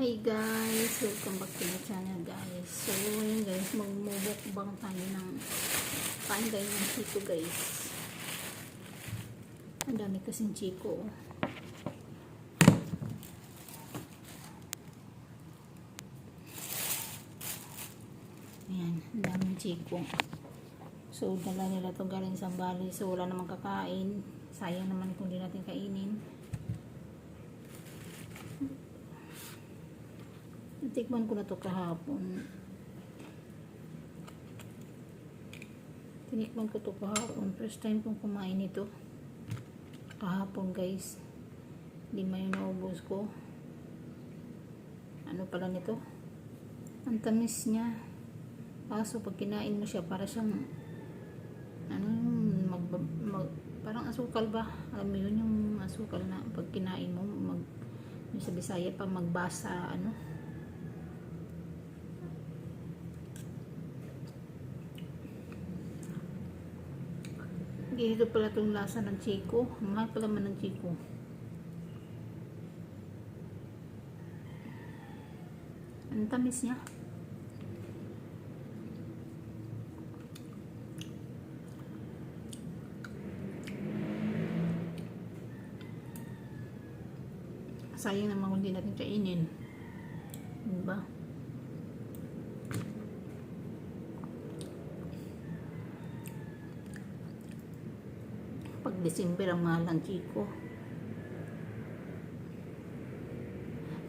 Hi guys! Welcome back to my channel guys. So yun guys, magmumukbang tayo ng kain tayo ng chiko guys. Ang dami kasing chiko. Ayan, ang daming chiko. So dala nila to galing sa Bali. So wala namang kakain. Sayang naman kung di natin kainin. Tikman ko na to kahapon. Tinikman ko to kahapon. First time kong kumain ito. Kahapon guys. 5 yung naubos ko. Ano pala nito? Ang tamis niya. Kaso pag kinain mo siya, para siyang parang asukal ba? Alam mo yun, yung asukal na pag kinain mo, yung sa Bisaya pa magbasa, Ganito pala itong lasa ng chiko. Mahal pala man ng chiko. Ang tamis niya. Sayang naman kung hindi natin kainin. Diba? Pag December ang mahal ng chiko.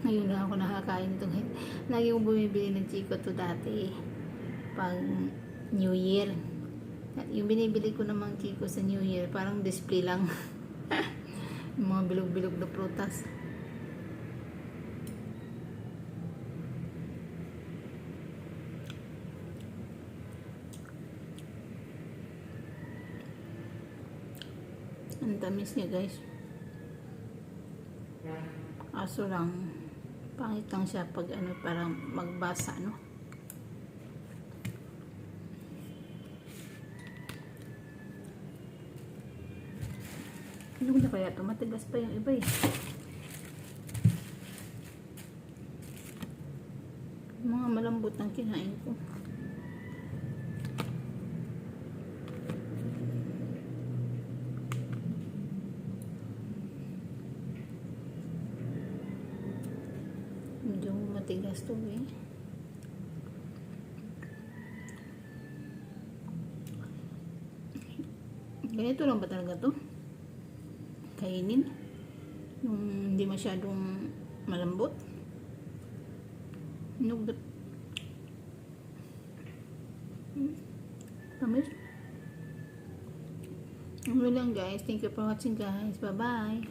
Ngayon na ako nakakain ito. Lagi kong bumibili ng chiko to dati. Pag New Year. Yung binibili ko namang chiko sa New Year, parang display lang. Yung mga bilog-bilog na prutas. Ang tamis niya guys. Aso lang, pangit lang siya pag parang magbasa, Ano na kaya ito? Matigas pa yung iba eh. Mga malambot ang kinain ko. Medyo matigas to eh. Ganito lang ba talaga to? Kainin? Yung hindi masyadong malambot? Nugdot. Tamis? Ano lang guys. Thank you for watching guys. Bye bye.